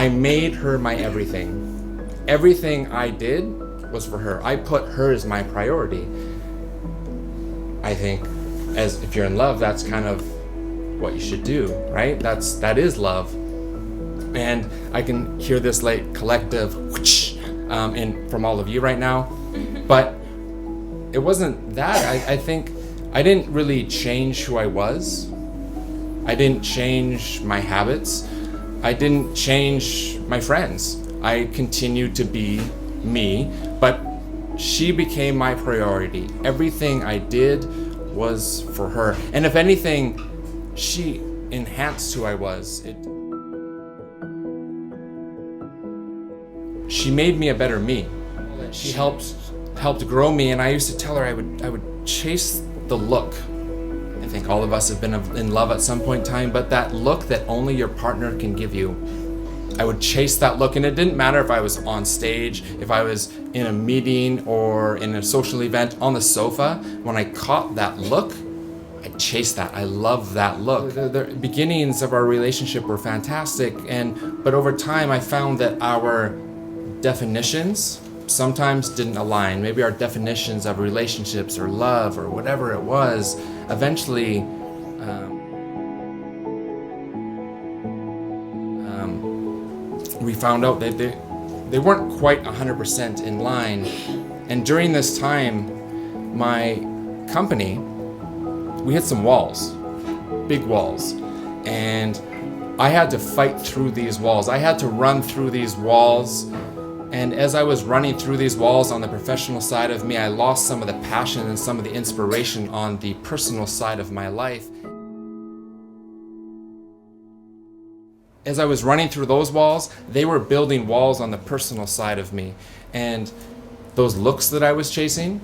I made her my everything. Everything I did was for her. I put her as my priority. I think as if you're in love, that's kind of what you should do, right? That is love. And I can hear this like collective whoosh, from all of you right now. But it wasn't that. I think I didn't really change who I was. I didn't change my habits. I didn't change my friends. I continued to be me, but she became my priority. Everything I did was for her. And if anything, she enhanced who I was. She made me a better me. She helped grow me, and I used to tell her I would chase the look. I think all of us have been in love at some point in time, but that look that only your partner can give you. I would chase that look, and it didn't matter if I was on stage, if I was in a meeting or in a social event on the sofa. When I caught that look, I chased that. I loved that look. The beginnings of our relationship were fantastic, but over time I found that our definitions sometimes didn't align. Maybe our definitions of relationships or love or whatever it was, eventually we found out that they weren't quite 100% in line. And during this time, my company, we hit some walls, big walls, and I had to fight through these walls. I had to run through these walls. And as I was running through these walls on the professional side of me, I lost some of the passion and some of the inspiration on the personal side of my life. As I was running through those walls, they were building walls on the personal side of me. And those looks that I was chasing,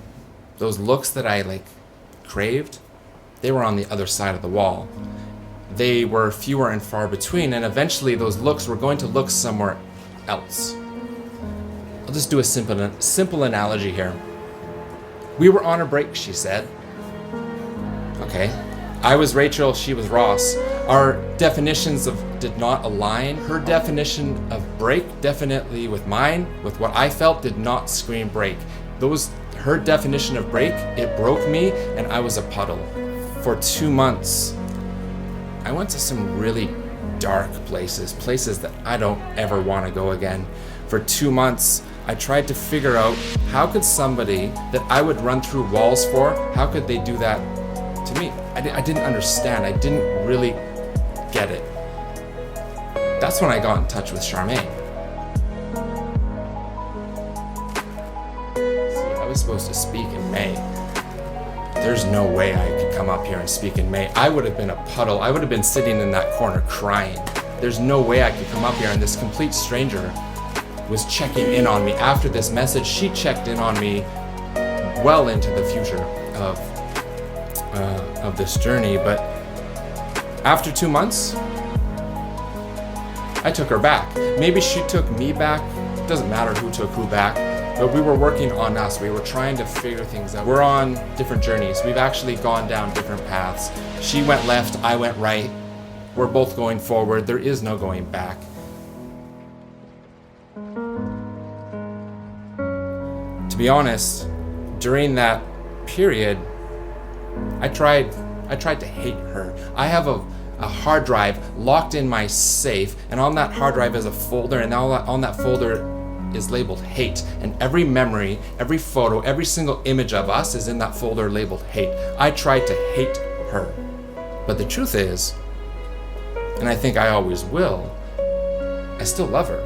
those looks that I craved, they were on the other side of the wall. They were fewer and far between, and eventually those looks were going to look somewhere else. I'll just do a simple analogy here. We were on a break, she said. Okay. I was Rachel, she was Ross. Our definitions did not align. Her definition of break, definitely with mine, with what I felt, did not scream break. Her definition of break, it broke me, and I was a puddle. For 2 months, I went to some really dark places that I don't ever want to go again. For 2 months, I tried to figure out how could somebody that I would run through walls for, how could they do that to me? I didn't understand. I didn't really get it. That's when I got in touch with Charmaine. See, I was supposed to speak in May. There's no way I could come up here and speak in May. I would have been a puddle. I would have been sitting in that corner crying. There's no way I could come up here, and this complete stranger was checking in on me. After this message, she checked in on me well into the future of this journey. But after 2 months, I took her back. Maybe she took me back. It doesn't matter who took who back. But we were working on us. We were trying to figure things out. We're on different journeys. We've actually gone down different paths. She went left, I went right. We're both going forward. There is no going back. To be honest, during that period, I tried to hate her. I have a hard drive locked in my safe, and on that hard drive is a folder, and on that folder is labeled hate. And every memory, every photo, every single image of us is in that folder labeled hate. I tried to hate her. But the truth is, and I think I always will, I still love her.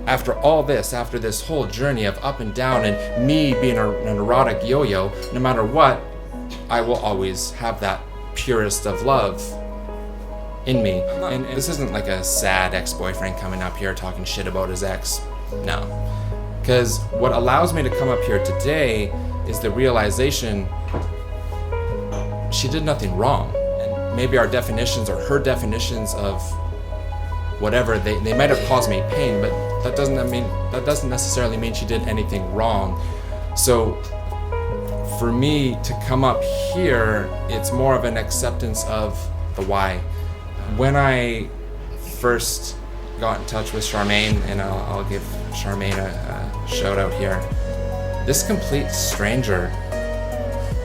After all this, after this whole journey of up and down and me being an erotic yo-yo, no matter what, I will always have that purest of love in me. And this isn't like a sad ex-boyfriend coming up here talking shit about his ex. No. Because what allows me to come up here today is the realization she did nothing wrong. And maybe our definitions or her definitions of whatever, they might have caused me pain, but that doesn't necessarily mean she did anything wrong. So for me to come up here, it's more of an acceptance of the why. When I first got in touch with Charmaine, and I'll give Charmaine a shout out here. This complete stranger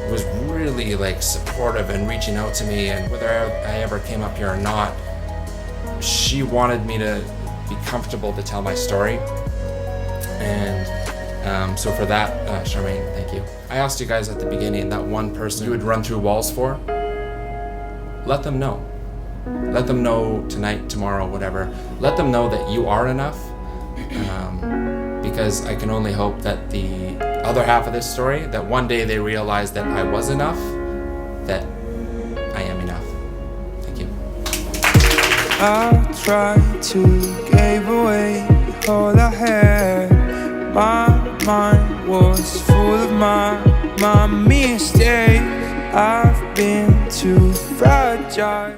was really like supportive and reaching out to me, and whether I ever came up here or not, she wanted me to be comfortable to tell my story. And so for that, Charmaine, thank you. I asked you guys at the beginning, that one person you would run through walls for, let them know. Let them know tonight, tomorrow, whatever. Let them know that you are enough, because I can only hope that the other half of this story, that one day they realize that I was enough, that I am enough. Thank you. I tried to give away all I had. My mind was full of my mistakes. I've been too fragile.